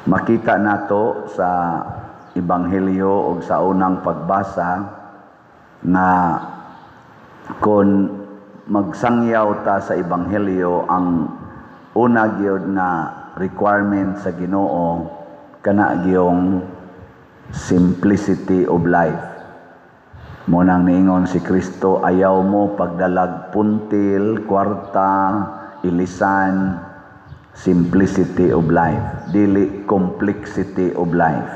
Makita nato sa Ebanghelyo o sa unang pagbasa nga kung magsangyaw ta sa Ebanghelyo, ang una gyud na requirement sa Ginoo kana gyung simplicity of life. Munang niingon si Kristo, ayaw mo pagdalag puntil, kwarta, ilisan, simplicity of life, dili complexity of life.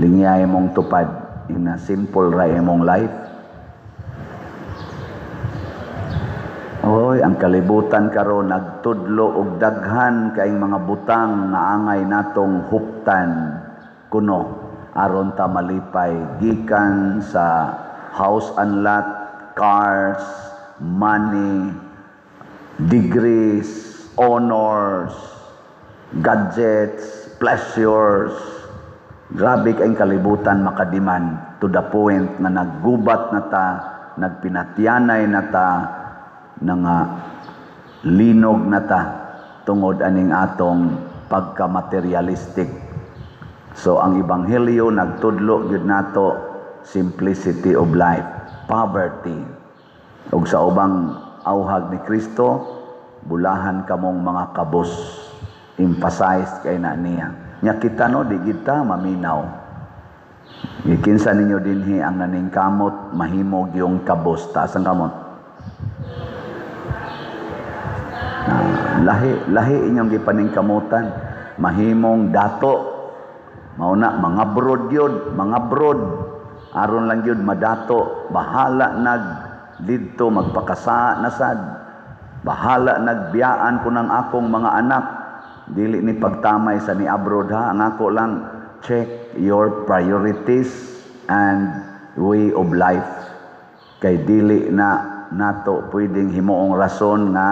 Lingiyay mong tupad ina simple ra imong life. Oy, ang kalibutan karon nagtudlo og daghan kaayong mga butang nga angay natong huptan kuno aron ta malipay gikan sa house and lot, cars, money, degrees, honors, gadgets, pleasures. Grabe kaayong kalibutan makadiman to the point na naggubat na ta, nagpinatyanay na ta, nga linog na ta tungod aning atong pagka-materialistic. So ang Ebanghelyo nagtudlo gyud nato simplicity of life, poverty. Ug sa ubang awhag ni Kristo, bulahan kamong mga kabos. Emphasized kay na niya. Nya kita no di kita maminaw. Ikinsa ninyo dinhi ang naningkamot mahimo gyung kabos. Taas ang kamot. Lahi inyong gipaningkamutan, mahimong dato, mauna mga brood yun, mga brood, aron lang yun madato, bahala nag dito magpakasa nasad, bahala nagbiyaan ko ng akong mga anak, dili ni pagtamay sa ni abroad ha, ang ako lang check your priorities and way of life, kay dili na nato pwedeng himuong rason nga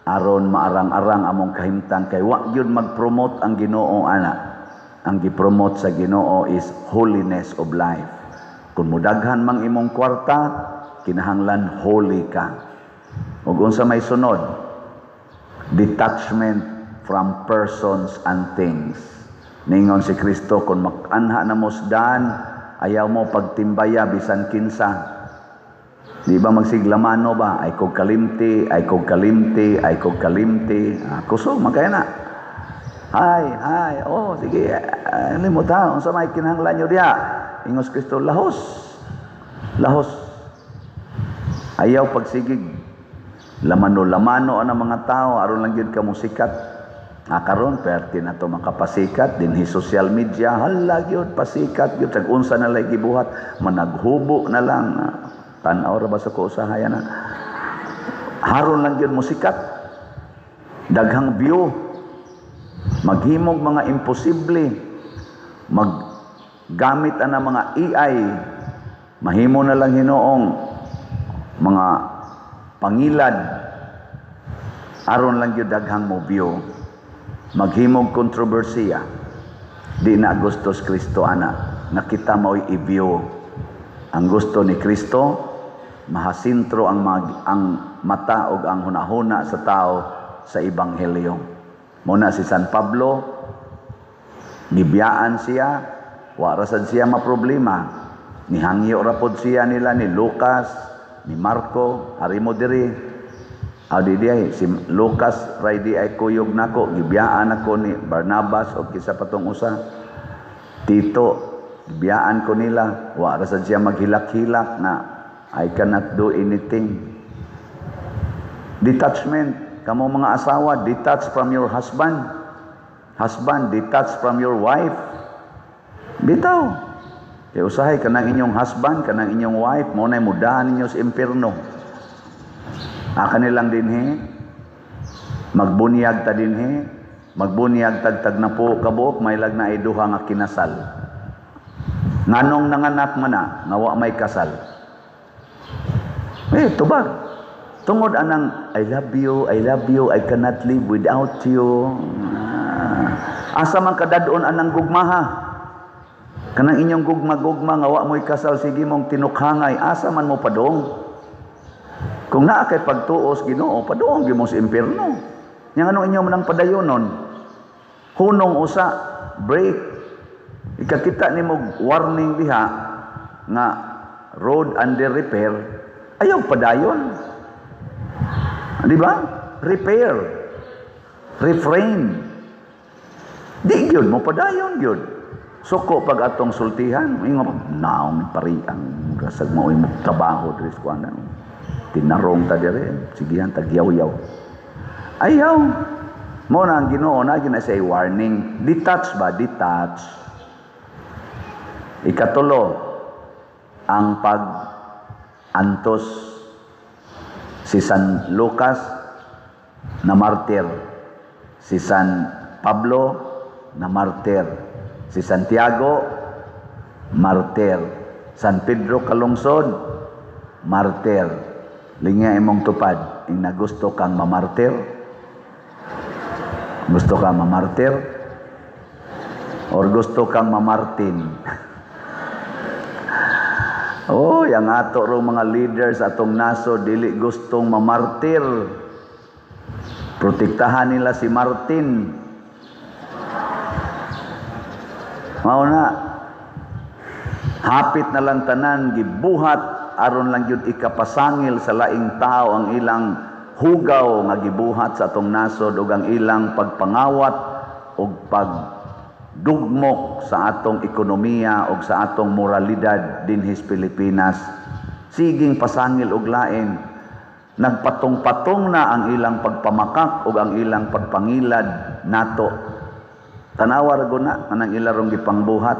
aron maarang-arang among kahimtang, kay wa gyud mag-promote ang Ginoo ana. Ang gi-promote sa Ginoo is holiness of life. Kung mudaghan mang imong kwarta, kinahanglan holy ka. Ug unsa may sunod? Detachment from persons and things. Ningon si Kristo, kung makanha na musdan, ayaw mo pagtimbaya bisan kinsa. Di ba magsiglamano ba? Ay kog kalimti, ay kog kalimti, ay kog kalimti. Kusog, magkaya na. Hay, oh, sige, limutan. Unsa may kinahanglan nyo diya? Ingos Kristo, lahos. Lahos. Ayaw pagsigig. Lamano-lamano ang mga tao, aron lang yun ka musikat. Karon perti na to makapasikat, dinhi social media, hala yun, pasikat yun, tag-unsa na lang gibuhat, managhubo na lang. Tanaw ra ba sa kausahayan na haron lang yun musikat, daghang view, maghimog mga imposible, maggamit ana mga AI, mahimo na lang hinoong mga pangilad aron lang yun daghang mo view, maghimog kontrobersiya. Di na gustos Kristo ana nakita mo'y i-view. Ang gusto ni Kristo, mahasintro ang mata o ang hunahuna sa tao sa Ebanghelyo. Muna si San Pablo, nibiyaan siya, warasan siya maproblema. Nihangyo rapod siya nila ni Lucas, ni Marco, harimo diri. Adi diay, si Lucas, ray di ay kuyog nako, gibiyaan ako ni Barnabas o kisa patong usa. Tito, biyaan ko nila, warasan siya maghilak-hilak na I cannot do anything. Detachment. Kamu mga asawa, detach from your husband. Husband, detach from your wife. Bitaw. Kaya usahay kanang inyong husband, kanang inyong wife, muna mudahan ninyo sa impyerno. Kanilang dinhi, magbunyag ta dinhi, magbunyag tagtag na po kabuok, may lag na iduha nga kinasal. Nganong nanganak man na, nga wa may kasal. Tubag. Tungod anang, I love you, I cannot live without you. Asa man kadadon anang gugmaha. Kanang inyong gugma-gugma, nga wa mo'y kasal, sige mong tinukhangay, asa man mo padong. Kung naa kay pagtuos Ginoo, padong gyud mo sa impierno. Yang ano inyo man padayonon. Hunong usa, break. Ikakita nimo warning diha nga road under repair, ayaw padayon. Di ba? Repair. Refrain. Di gyud mo padayon gyud. Suko pag atong sultihan, ingon naong pari ang rasag mo imo trabaho diri sa kuan. Tinarong ta dire, sigihan tagyaw-yaw. Ayaw. Mo na ang Ginoo na ginasay warning. Detach ba? Detach. Ikatulo, ang pag-antos. Si San Lucas na martir. Si San Pablo na martir. Si Santiago, martir. San Pedro Kalungsod, martir. Linya imong tupad, ing nagusto kang mamartir. Gusto kang mamartir? Or gusto kang mamartin? Oh, yang ato ro mga leaders atong naso dili gustong mamartir. Protektahan nila si Martin. Mao na. Hapit na lang tanan gibuhat aron lang gyud ikapasangil sa laing tao ang ilang hugaw nga gibuhat sa atong nasod ug ang ilang pagpangawat ug pagdugmok sa atong ekonomiya ug sa atong moralidad dinhi sa Pilipinas. Siging pasangil og lain. Nagpatong-patong na ang ilang pagpamakak ug ang ilang pagpangilad nato. Tanawar guna anang ilarong gipangbuhat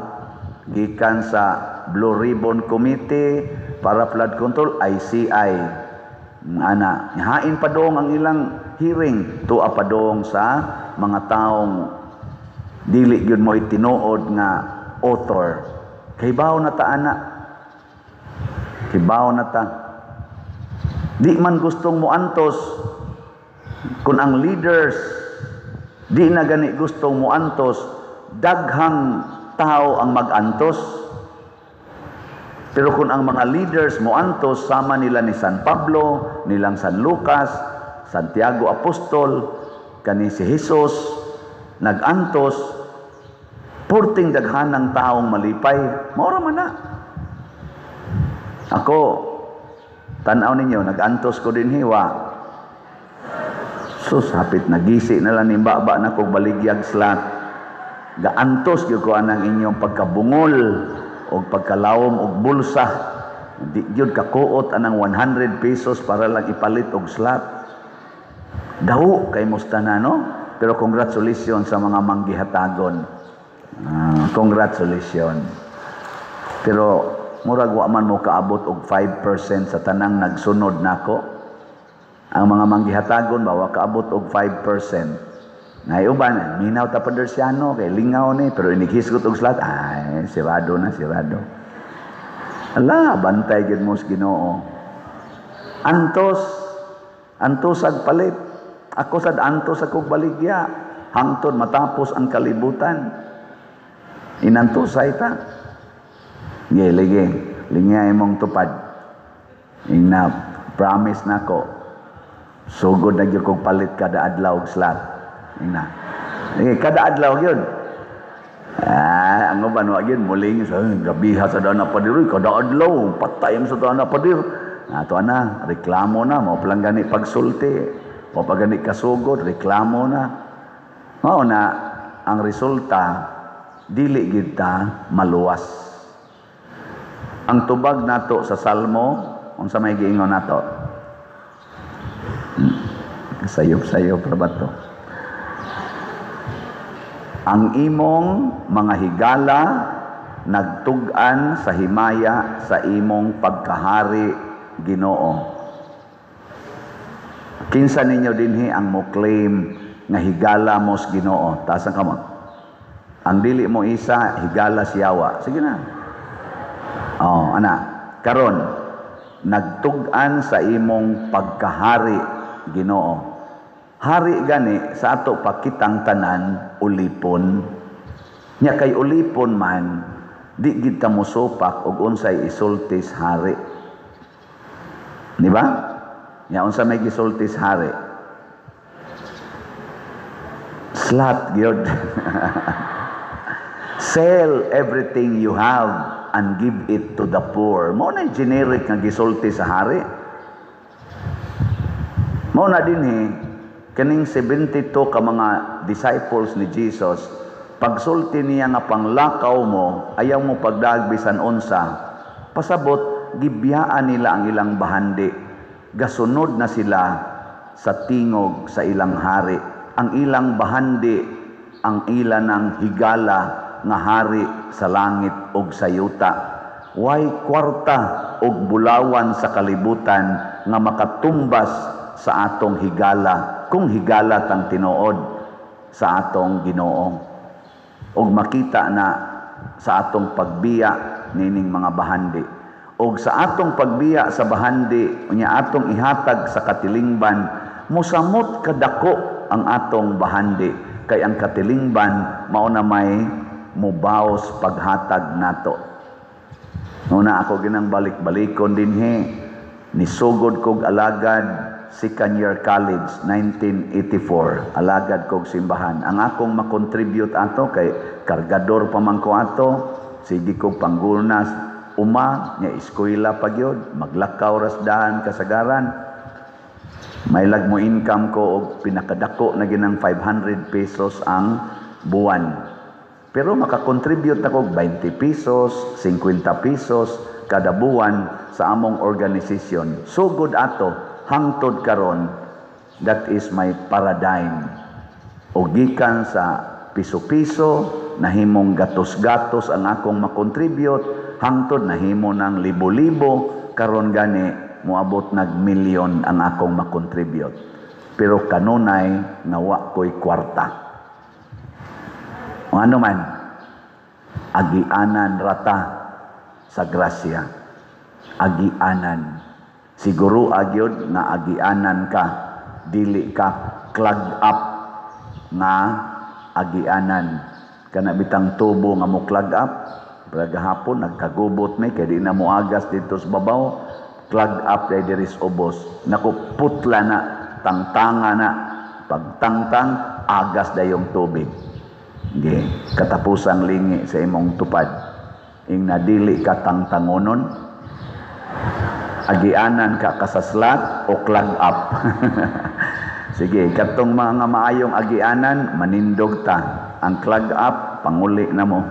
gikan sa Blue Ribbon Committee para Flood Control ICI. Ana, hain pa dong ang ilang hearing, tuwa pa dong sa mga taong dili gyud mo itinuod nga author. Kaybaw na ta ana. Kaybaw na ta. Di man gustong mo antos kung ang leaders di na gani gustong mo antos, daghang tao ang mag-antos. Pero kung ang mga leaders mo antos, sama nila ni San Pablo, nilang San Lucas, Santiago Apostol, kani si Jesus, nag-antos, purting daghanang taong malipay, maura man na. Ako, tanaw ninyo, nag-antos ko din hiwa. Sus, hapit nagisi na lang ni baba na kong baligyag slat. Gaantos yung ko anang inyong pagkabungol, o pagkalawom og bulsa. Di gyud kakuot anang 100 pesos para lang ipalit og slot. Daw kay musta na, no? Pero congratulations sa mga manggihatagon. Congratulations. Pero murag wa man mo kaabot og 5% sa tanang nagsunod nako. Ang mga manggihatagon bawa kaabot og 5%. Uban, minaw ta Padersiano kay lingaw ni pero inigisgot og slat. Ay, sirado na, sirado. Ala, bantay gyud mo sa Ginoo. Antosag palit. Ako sad antos akong baligya hangtod matapos ang kalibutan. Inantosay ta. Ligi, linya imong tupad. Ina promise nako. Sugod na gyud kog palit kada adlaw og slat. Ina. Kada adlaw yun. Ang uban wa gyud muling sa gabiha sa dana padir kada adlaw patay sa dana padir. Ato ana reklamo na mo palang gani pagsulti. O pag gani kasugod reklamo na. Mao na ang resulta dili gid ta maluwas. Ang tubag nato sa Salmo unsa may giingon nato? Sayop-sayop ra ba to? Ang imong mga higala nagtug-an sa himaya sa imong pagkahari, Ginoo. Kinsa ninyo dinhi ang mo claim nga higala mo sa Ginoo? Taas ang kamot. Ang dili mo isa higala siyawa. Sige na. Ana. Karon nagtug-an sa imong pagkahari, Ginoo. Hari gani sa ato pakitang tanan ulipon. Nya kay ulipon man di gid ta mosupak og unsay isultis hari. Di ba? Nya unsa may gisultis hari? Slat gyud. Sell everything you have and give it to the poor. Mao na generic nga gisulti sa hari. Mao na dinhi kaning 72 ka mga disciples ni Jesus, pagsulti niya nga panglakaw mo, ayaw mo pagdaag bisan unsa. Pasabot gibiyaan nila ang ilang bahandi. Gasunod na sila sa tingog sa ilang hari. Ang ilang bahandi, ang ilan ng higala nga hari sa langit ug sa yuta. Way kwarta ug bulawan sa kalibutan nga makatumbas sa atong higala, kung higala tang tinuod sa atong Ginoo. Ug makita na sa atong pagbiya nining mga bahandi. Ug sa atong pagbiya sa bahandi, unya atong ihatag sa katilingban, musamot kadako ang atong bahandi, kay ang katilingban mao na may mubaos paghatag nato. Una ako ginang balik-balikon dinhi, nisugod kog alagad second year college 1984, alagad kog simbahan. Ang akong makontribute ato kay kargador pa man ko ato, sige kog panggulnas uma nya eskwela pa gyud, maglakaw rasdahan kasagaran. May lag mo income ko og pinakadako na ginang 500 pesos ang buwan. Pero makakontribute ako 20 pesos, 50 pesos kada buwan sa among organisasyon. So good ato, hangtod karon, that is my paradigm. O gikan sa piso-piso, nahimong gatos-gatos ang akong makontribute, hangtod nahimo ng libo-libo, karon gani, muabot nag-milyon ang akong makontribute. Pero kanunay, nawa ko'y kwarta. O ano man, agianan rata sa grasya. Agianan. Siguro agyod na agianan ka, dili ka clog up nga agianan. Kana bitang tubo nga mo clog up, gahapon nagkagubot may kay di na mo agas dito sa babaw, clog up kay diri sa ubos. Naku putla na, tangtanga na. Pagtangtang agas dayong tubig. Okay. Katapusang lingi sa imong tupad. Ing nadili ka tangtangonon, agianan ka kasaslat o clog up. Sige, katong mga maayong agianan, manindog ta. Ang clog up, panguli na mo.